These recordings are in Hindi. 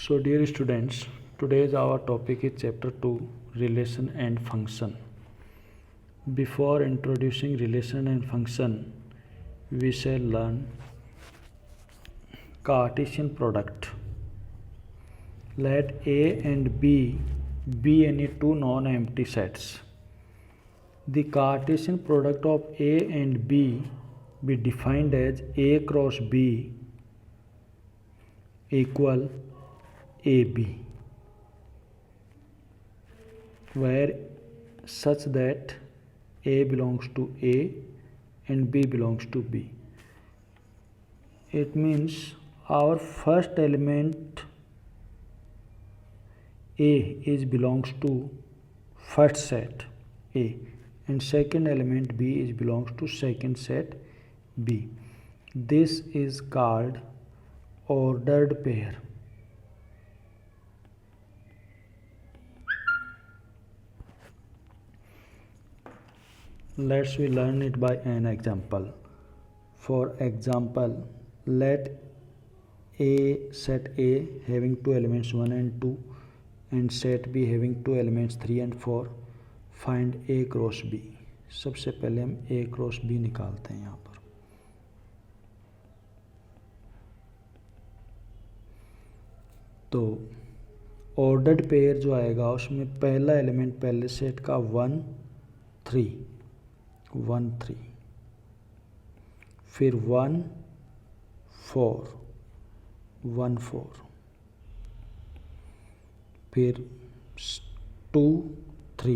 So dear students, today's our topic is chapter 2, relation and function. Before introducing relation and function, we shall learn Cartesian product. Let A and B be any two non-empty sets. The Cartesian product of A and B be defined as A cross B equal AB, where such that A belongs to A and B belongs to B. It means our first element A is belongs to first set A and second element B is belongs to second set B. This is called ordered pair. Let's we learn it by an example. For example, let set A having two elements 1 and 2 and set B having two elements 3 and 4. Find A cross B. सबसे पहले हम A cross B निकालते हैं यहाँ पर. तो ऑर्डर्ड पेयर जो आएगा उसमें पहला एलिमेंट पहले सेट का 1 3 1 3, फिर 1 4 1 4, फिर 2 3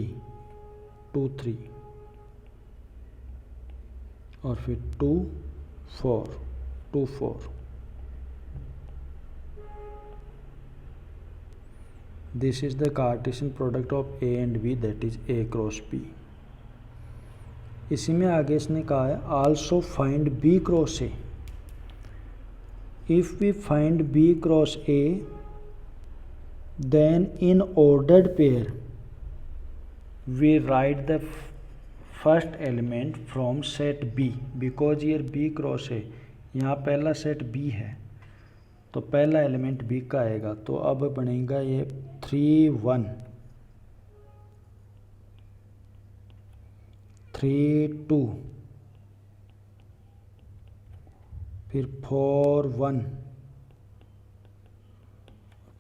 2 3 और फिर 2 4 2 4. This is the Cartesian product of A and B, that is A cross B. इसी में आगे इसने कहा है also find B cross A. If we find B cross A, then in ordered pair we write the first element from set B, because here B cross A, यहाँ पहला सेट B है तो पहला एलिमेंट B का आएगा. तो अब बनेगा ये 3 1 3 2, फिर 4 1,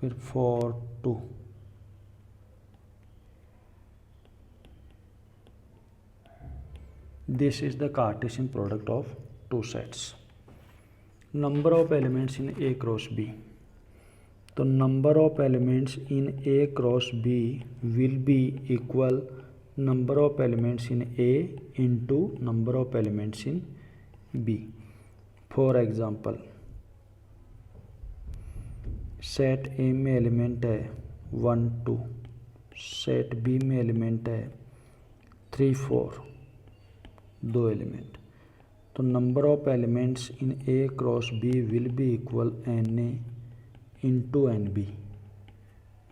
फिर 4 2. This is the Cartesian product of two sets. Number of elements in A cross B. तो number of elements in A cross B will be equal number of elements in A into number of elements in B. For example, set A में एलिमेंट है 1 2, सेट B में एलिमेंट है 3 4, दो एलिमेंट. तो number of elements in A cross B will be equal NA into NB.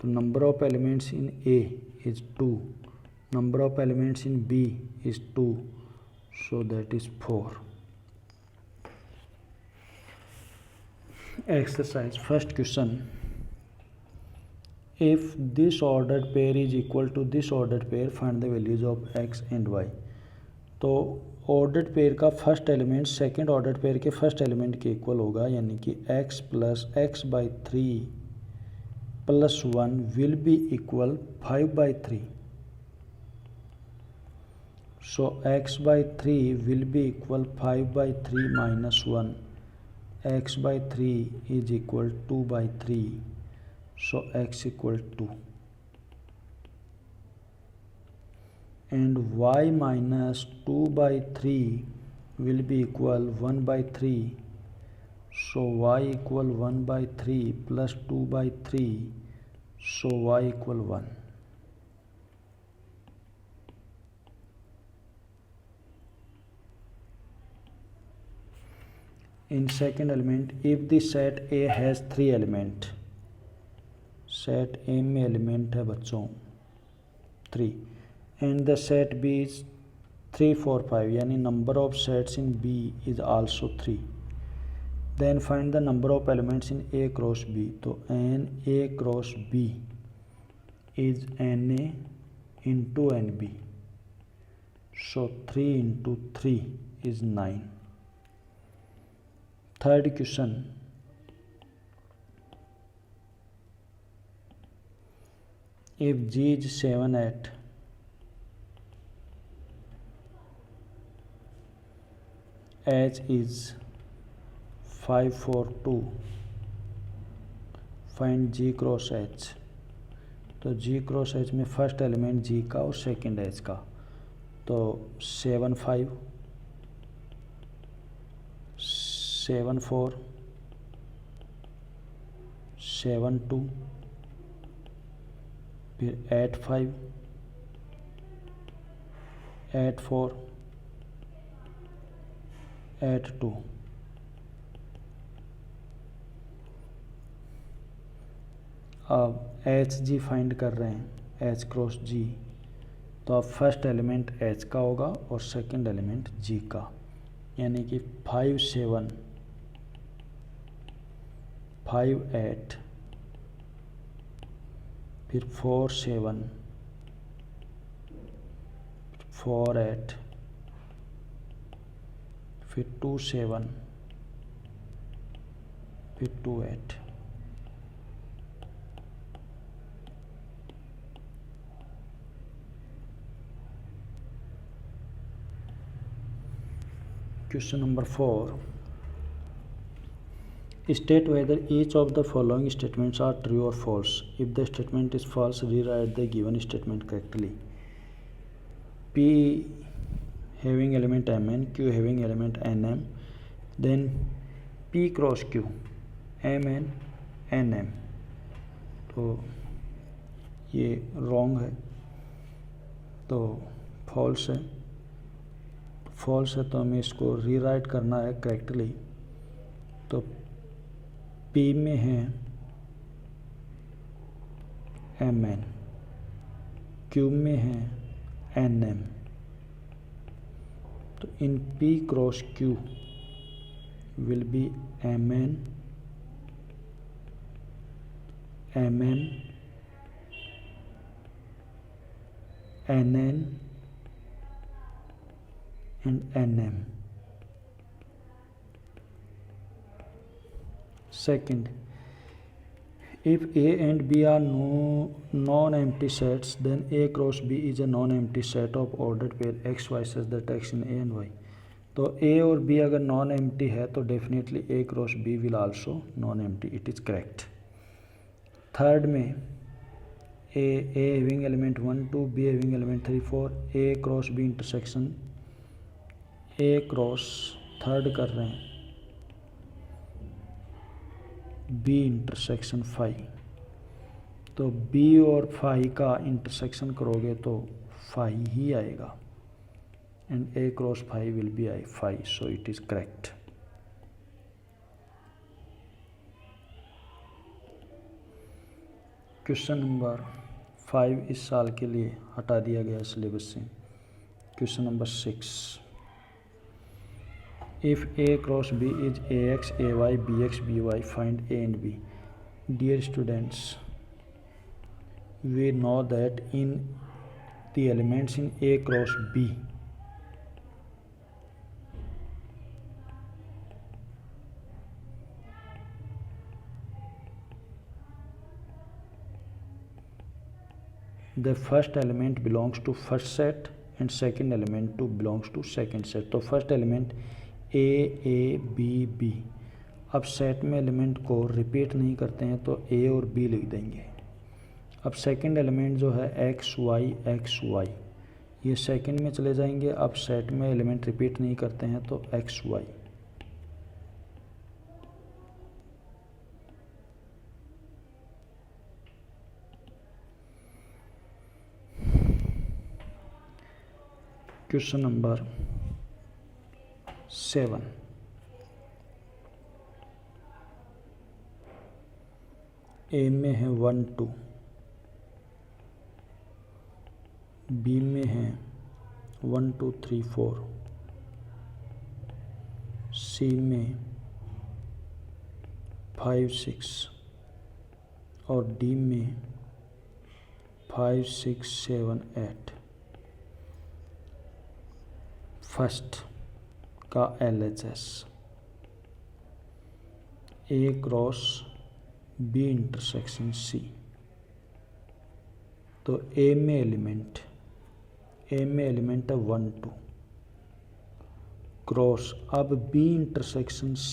तो number of elements in A is 2, number of elements in B is 2, so that is 4. Exercise. First question. If this ordered pair is equal to this ordered pair, find the values of x and y. तो ऑर्डर्ड पेयर का first element second ordered pair के फर्स्ट एलिमेंट के इक्वल होगा, यानी कि x plus x by 3 plus 1 will be equal 5 by 3. So x by 3 will be equal 5 by 3 minus 1. X by 3 is equal 2 by 3. So x equal 2. And y minus 2 by 3 will be equal 1 by 3. So y equal 1 by 3 plus 2 by 3. So y equal 1. In second element, if the set A has 3 element, set A में एलिमेंट है बच्चों 3 and the set B is 3 4 5, यानी number of sets in B is also 3. Then find the number of elements in A cross B. तो n A cross B is n A into n B, so 3 into 3 is 9। Third question, if G is 7 at H is 5 4 2, find G cross H। तो G क्रॉस H में फर्स्ट एलिमेंट G का और सेकंड H का, तो 7 5 7 4 7 2, फिर 8 5 8 4 8 2। अब एच जी फाइंड कर रहे हैं, एच क्रॉस जी। तो अब फर्स्ट एलिमेंट एच का होगा और सेकंड एलिमेंट जी का, यानी कि 5 7 5 8, फिर 4 7 4 8, फिर 2 7, फिर 2 8। Question number 4, state whether each of the following statements are true or false. If the statement is false, rewrite the given statement correctly. P having element mn, Q having element nm, then P cross Q mn nm। तो ये रॉन्ग है, तो फॉल्स है। फॉल्स है तो हमें इसको रीराइट करना है करेक्टली। तो P में है mn, Q में है nm। तो इन P cross Q will be mn mm nn and nm। Second, if A and B are non-empty sets, then A cross B is a non-empty set of ordered pair x, y such that x in A and Y। तो A और B अगर नॉन एम्प्टी है तो definitely A cross B will also known empty, it is correct. Third में A having element 1 2, B having element 3 4, A cross B intersection A cross third कर रहे हैं B इंटरसेक्शन 5। तो B और 5 का इंटरसेक्शन करोगे तो 5 ही आएगा, and A cross 5 will be I 5, so it is correct. Question number 5 इस साल के लिए हटा दिया गया सिलेबस से। Question number 6, if A cross B is AX AY BX BY, find A and B। Dear students, we know that in the elements in A cross B, the first element belongs to first set and second element to belongs to second set। तो फर्स्ट एलिमेंट A B। अब सेट में एलिमेंट को रिपीट नहीं करते हैं तो A और B लिख देंगे। अब सेकंड एलिमेंट जो है x y, ये सेकंड में चले जाएंगे। अब सेट में एलिमेंट रिपीट नहीं करते हैं तो x y। Question number 7, A में है 1 2, B में है 1 2 3 4, C में 5 6 और डी में 5 6 7 8। फर्स्ट का LHS A cross B intersection C। तो ए में एलिमेंट है 1 2 क्रॉस। अब B इंटरसेक्शन C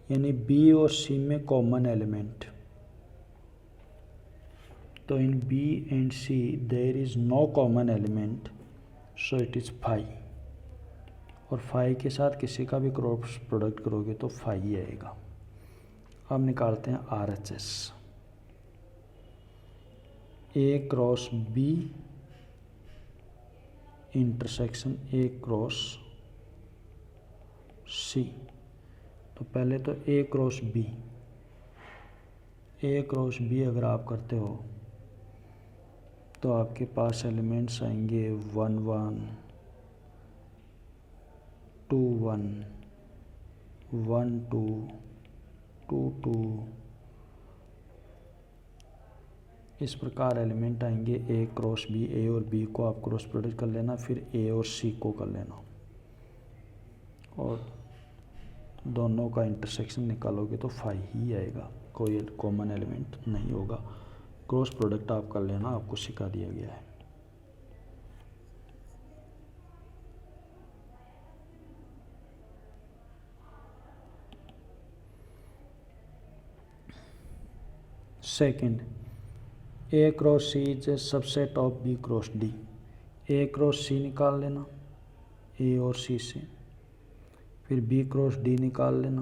यानी B और C में कॉमन एलिमेंट। तो in B and C there is no common element, so it is 5। और 5 के साथ किसी का भी क्रॉस प्रोडक्ट करोगे तो 5 ही आएगा। अब निकालते हैं RHS। A cross B intersection A cross C। तो पहले तो A क्रॉस B अगर आप करते हो तो आपके पास एलिमेंट्स आएंगे 1 1 2 1 1 2 2 2। इस प्रकार एलिमेंट आएंगे A क्रॉस B। A और B को आप क्रॉस प्रोडक्ट कर लेना, फिर A और C को कर लेना और दोनों का इंटरसेक्शन निकालोगे तो 5 ही आएगा, कोई कॉमन एलिमेंट नहीं होगा। क्रॉस प्रोडक्ट आप कर लेना, आपको सिखा दिया गया है। Second, A cross C is a subset of B cross D। A cross C निकाल लेना A और C से, फिर B क्रॉस D निकाल लेना,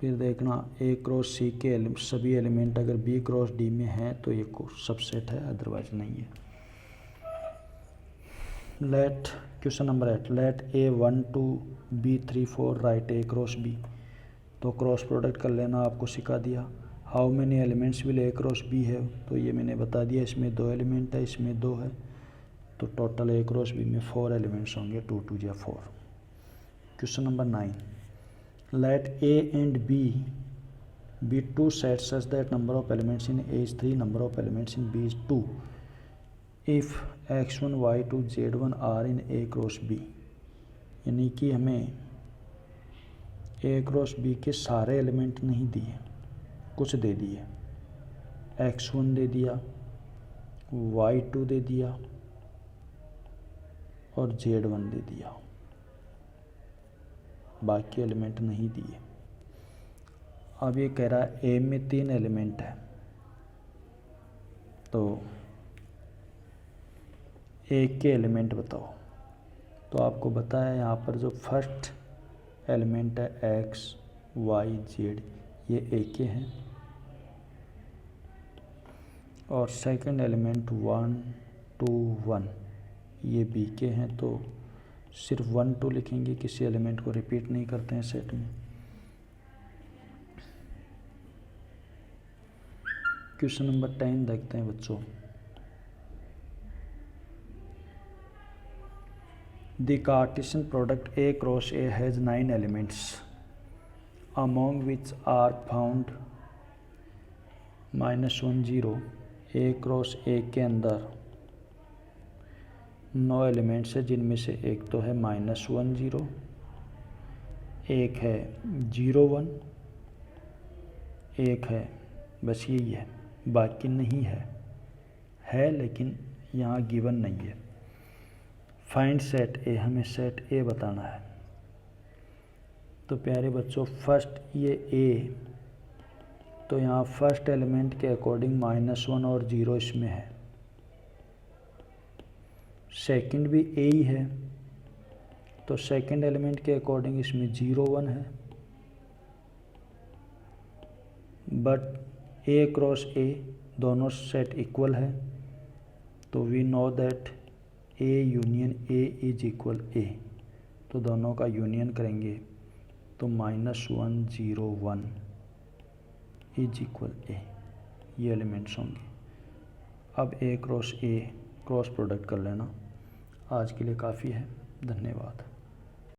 फिर देखना A क्रॉस C के सभी एलिमेंट अगर B क्रॉस D में हैं तो ये सबसेट है, अदरवाइज नहीं है। Let question number 8, let A 1 2 B 3 4 right A cross B। तो क्रॉस प्रोडक्ट कर लेना, आपको सिखा दिया। How many elements will A cross B है, तो ये मैंने बता दिया, इसमें 2 एलिमेंट है, इसमें 2 है, तो टोटल A क्रॉस B में 4 एलिमेंट्स होंगे, 2 2 या 4। Question number 9, let A and B be two sets such that number of elements in A is 3, number of elements in B is 2 if x1 y2 z1 are in A cross B। यानी कि हमें A क्रॉस B के सारे एलिमेंट नहीं दिए, कुछ दे दिए। x1 दे दिया, y2 दे दिया और z1 दे दिया, बाकी एलिमेंट नहीं दिए। अब ये कह रहा है A में 3 एलिमेंट है, तो A के एलिमेंट बताओ। तो आपको बताया यहाँ पर जो फर्स्ट एलिमेंट है x y z ये A के हैं, और सेकंड एलिमेंट 1 2 1 ये B के हैं। तो सिर्फ 1 2 लिखेंगे, किसी एलिमेंट को रिपीट नहीं करते हैं सेट में। क्वेश्चन नंबर 10 देखते हैं बच्चों। The Cartesian product A cross A has 9 elements among which are found -1 0। A cross A के अंदर 9 एलिमेंट्स है, जिनमें से एक तो है -1 0, एक है 0 1, एक है बस यही है, बाकी नहीं है लेकिन यहाँ गिवन नहीं है। फाइंड सेट A, हमें सेट A बताना है। तो प्यारे बच्चों फर्स्ट ये A, तो यहाँ फर्स्ट एलिमेंट के अकॉर्डिंग -1 और 0 इसमें है। सेकंड भी A ही है, तो सेकंड एलिमेंट के अकॉर्डिंग इसमें 0 1 है। बट A क्रॉस A दोनों सेट इक्वल है, तो we know that A union A is equal A। तो दोनों का यूनियन करेंगे तो -1 0 1 इज इक्वल A, ये एलिमेंट्स होंगे। अब A cross A cross product कर लेना। आज के लिए काफ़ी है, धन्यवाद।